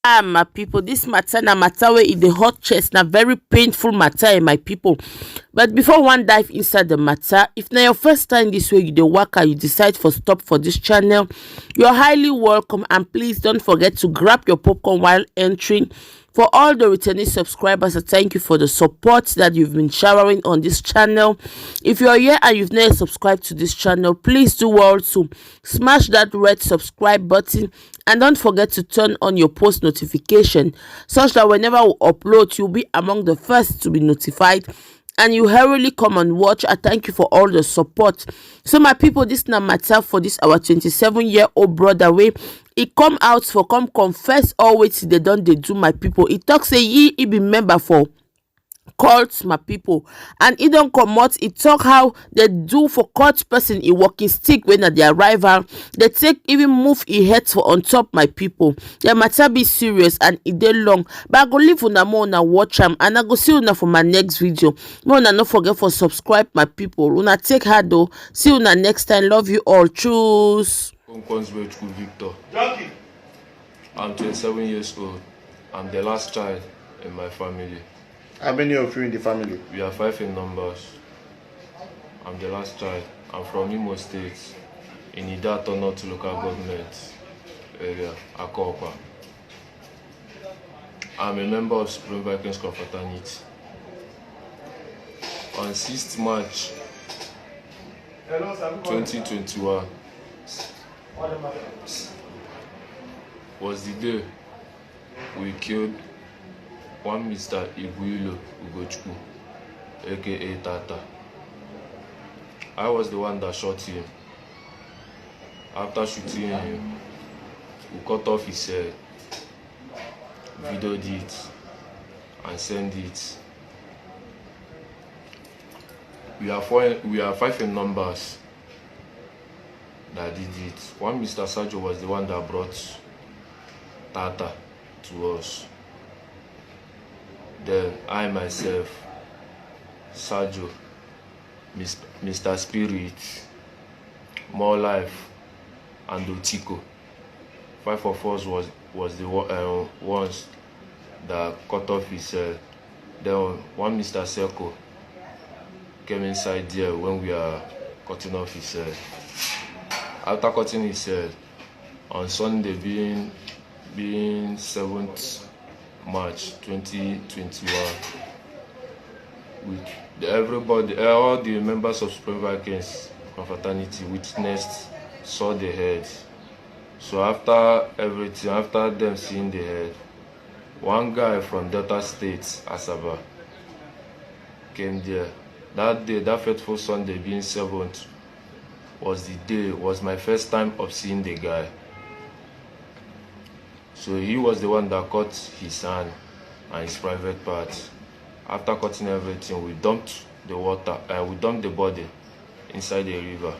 My people, this matter na matter wey e dey hot chest, na very painful matter my people. But before one dive inside the matter, if na your first time this way you dey waka, you decide for stop for this channel, you're highly welcome, and please don't forget to grab your popcorn while entering. For all the returning subscribers, I thank you for the support that you've been showering on this channel. If you're here and you've never subscribed to this channel, please do well to smash that red subscribe button, and don't forget to turn on your post notification such that whenever we upload, you'll be among the first to be notified and you hurriedly come and watch. I thank you for all the support. So my people, this na matter for this our 27-year-old brother wey he come out for come confess all wetin they done they do my people. He talk say he be member for cult my people, and he don't comot. He talk how they do for cult person he walking stick when at the arrival they take even move he head for on top my people. The matter be serious and it dey long, but I go leave una more una watch am, and I go see una for my next video. More una no forget for subscribe my people. Una take her though. See una next time. Love you all. Choose. Victor. I'm 27 years old. I'm the last child in my family. How many of you in the family? We are 5 in numbers. I'm the last child. I'm from Imo State, in Idato North local government area, Akokwa. I'm a member of C0Ff confraternity. On 6th March 2021 was the day we killed one Mr. Țúāl, aka Tata. I was the one that shot him. After shooting him, we cut off his head, videoed it, and sent it. We are 5 in numbers that did it. One Mr. Sajo was the one that brought Tata to us. Then I myself, Sajo, Mr. Spirit, More Life, and Otiko. 5 of us was the ones that cut off his head. Then one Mr. Seko came inside there when we are cutting off his head. After cutting his head, on Sunday being 7th March 2021, all the members of C0Ff confraternity witnessed, saw the head. So after everything, after them seeing the head, one guy from Delta State, Asaba, came there. That day, that fateful Sunday being 7th, was my first time of seeing the guy. So he was the one that cut his hand and his private parts. After cutting everything, we dumped the water, we dumped the body inside the river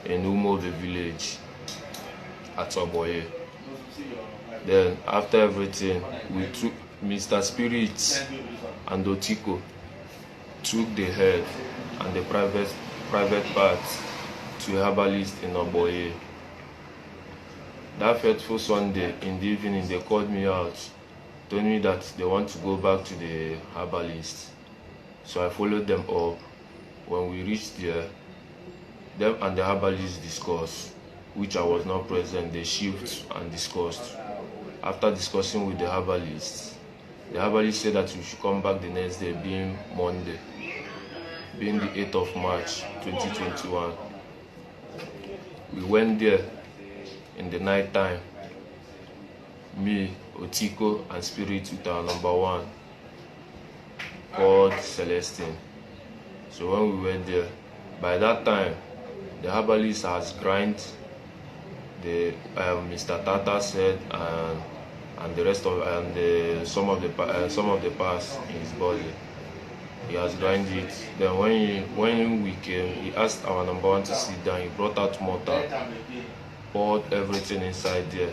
in M0V village at Țúāl. Then after everything, we took Mr. Spirit and Otiko took the head and the private parts to a herbalist in Țúāl. That fateful Sunday in the evening, they called me out, told me that they want to go back to the herbalist. So I followed them up. When we reached there, them and the herbalist discussed, which I was not present. They shift and discussed. After discussing with the herbalist said that we should come back the next day, being Monday, being the 8th of March 2021. We went there in the night time. Me, Otiko, and Spirit with our number 1 called Celestine. So when we went there, by that time the herbalist has grind the Mr. Tata's head and the rest of some of the parts in his body. He has grind it. Then when we came, he asked our number 1 to sit down. He brought out mortar, poured everything inside there.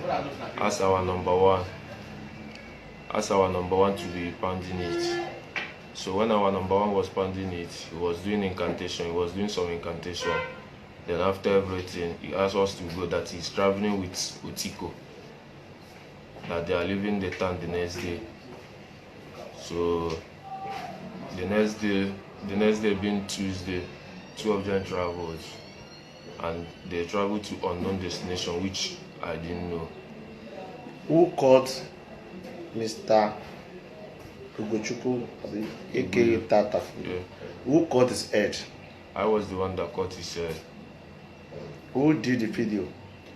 Asked our number one to be pounding it. So when our number 1 was pounding it, he was doing incantation. He was doing some incantation. Then after everything, he asked us to go, that he's traveling with Otiko. that they are leaving the town the next day. So the next day being Tuesday, two of them traveled, and they traveled to unknown destination, which I didn't know. Who caught Mr. Ugochukwu, aka Tata? Yeah. Who caught his head? I was the one that caught his head. Who did the video?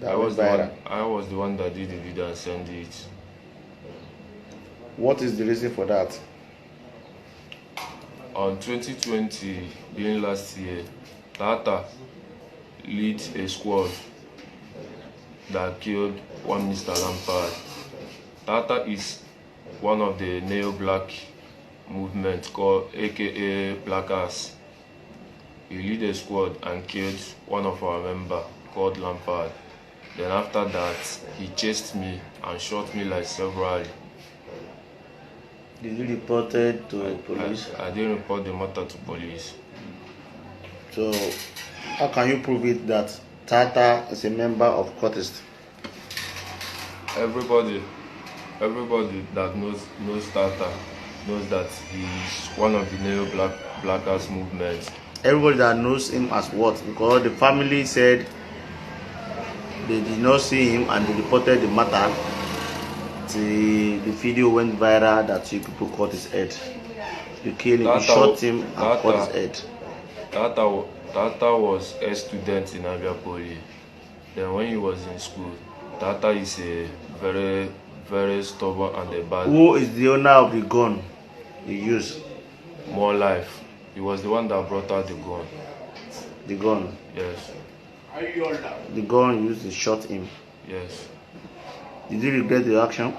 I was the one that did the video and sent it. What is the reason for that? On 2020, being last year, Tata leads a squad that killed one Mr. Lampard. Tata is one of the neo-black movement called aka Blackers. He lead a squad and killed one of our members called Lampard. Then after that, he chased me and shot me like several. Did you report it to police? I didn't report the matter to police. So, how can you prove it that Tata is a member of Contest? Everybody that knows Tata knows that he's one of the neo-blackers movements. Everybody that knows him as what? Because the family said they did not see him and they reported the matter. The video went viral that you people caught his head. You killed him, you shot him and caught his head. Tata was a student in Abia Poly. Then when he was in school, Tata is a very, very stubborn and a bad. Who is the owner of the gun he used? More Life. He was the one that brought out the gun. The gun? Yes. The gun used to shot him? Yes. Did you regret the action?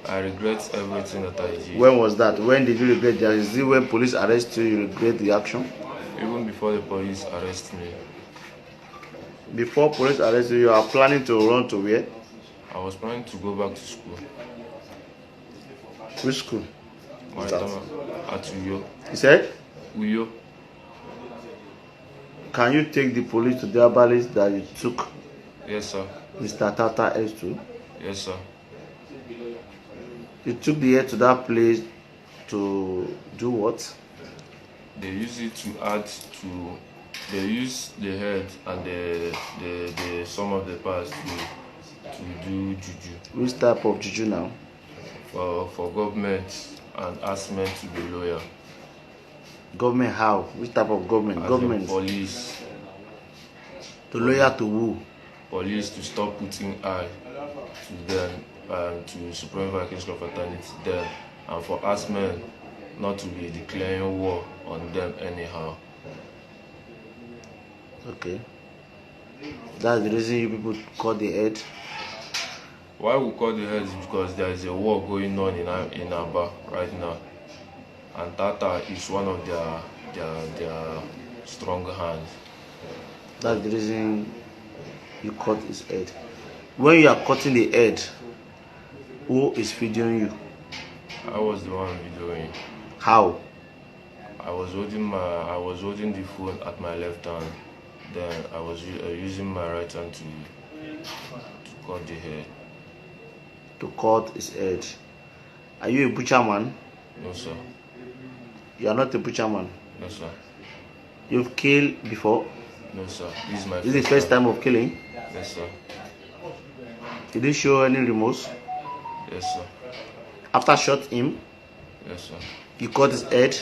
I regret everything that I did. When was that? When did you regret that? Is it when police arrest you, you regret the action? Even before the police arrest me. Before police arrest you, you are planning to run to where? I was planning to go back to school. Which school? At Uyo. You said? Uyo. Can you take the police to the herbalist that you took? Yes, sir. Mr. Tata S to? Yes, sir. You took the head to that place to do what? They use it to add to. They use the head and the some of the parts to do juju. Which type of juju now? For government and ask men to be loyal. Government how? Which type of government? As government. Police. To loyal to who? Police to stop putting eye to them to Supreme Vikings Confraternity them, and for us men not to be declaring war on them anyhow. Okay. That's the reason you people call the head? Why we call the head is because there is a war going on in Aba right now, and Tata is one of their strong hands. That's the reason you cut his head. When you are cutting the head, who is feeding you? I was the one videoing. How? I was holding the phone at my left hand. Then I was using my right hand to cut the head. To cut his head. Are you a butcher man? No, sir. You are not a butcher man? No, sir. You've killed before? No, sir. This is my This is the first time of killing? Yes, sir. Did you show any remorse? Yes, sir. After shot him, Yes, sir. you cut his head,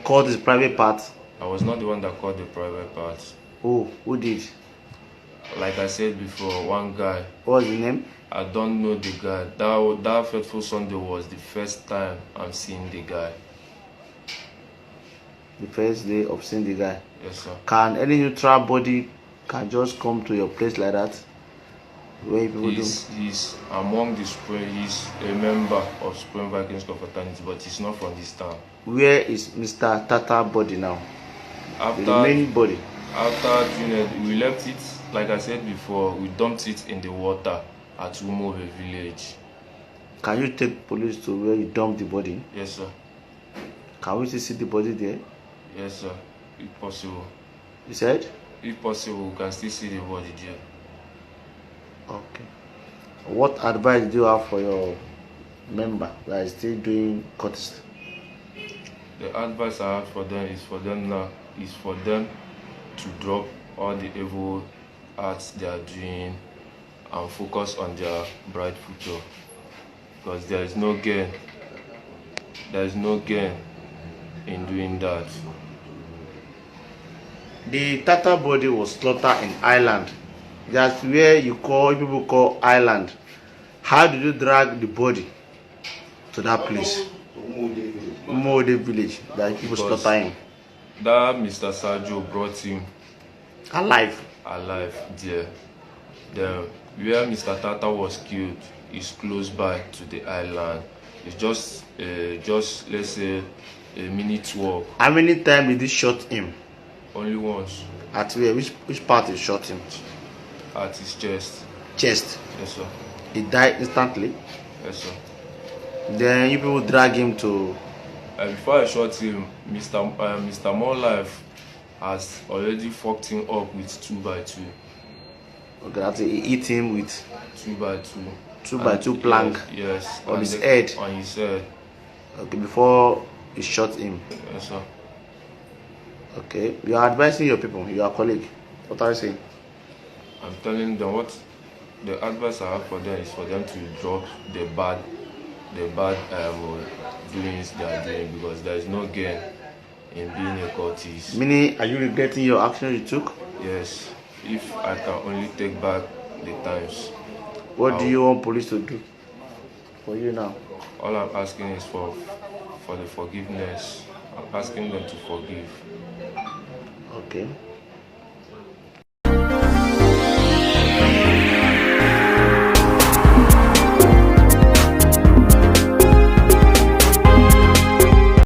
cut his private part. I was not the one that cut the private part. Oh, who did? Like I said before, one guy. What was the name? I don't know the guy. That fateful Sunday was the first time I'm seeing the guy. The first day of seeing the guy. Yes, sir. Can any neutral body can just come to your place like that? Where people He's among the Supreme. He's a member of Supreme Vikings Confraternity, but he's not from this town. Where is Mr. Tata body now? After The main body. After we left it, like I said before, we dumped it in the water at M0V village. Can you take police to where you dump the body? Yes, sir. Can we still see the body there? Yes, sir. If possible. You said? If possible, we can still see the body there. Okay. What advice do you have for your member that is still doing courtesy? The advice I have for them is for them to drop all the evil acts they are doing and focus on their bright future, because there is no gain in doing that. The Tata body was slaughtered in Ireland. That's where people call Ireland. How did you drag the body to that place? M0V village that people slaughter him. That Mr. Sergio brought him Alive there. Then where Mr. Tata was killed is close by to the island. It's just let's say a minute walk. How many times did he shot him? Only once. At where? Which part he shot him? At his chest. Chest. Yes, sir. He died instantly. Yes, sir. Then you people drag him to. Before I shot him, Mr. More Life has already fucked him up with 2x2. Okay, that's it. He hit him with 2x2. 2x2 plank. Yes. On his head. On his head. Okay, before he shot him. Yes, sir. Okay, you are advising your people, your colleague. What are you saying? I'm telling them what the advice I have for them is for them to drop the bad doings they are doing, because there is no gain in being a cultist. Meaning, are you regretting your action you took? Yes, if I can only take back the times. What do you want police to do for you now? All I'm asking is for the forgiveness. I'm asking them to forgive. Okay.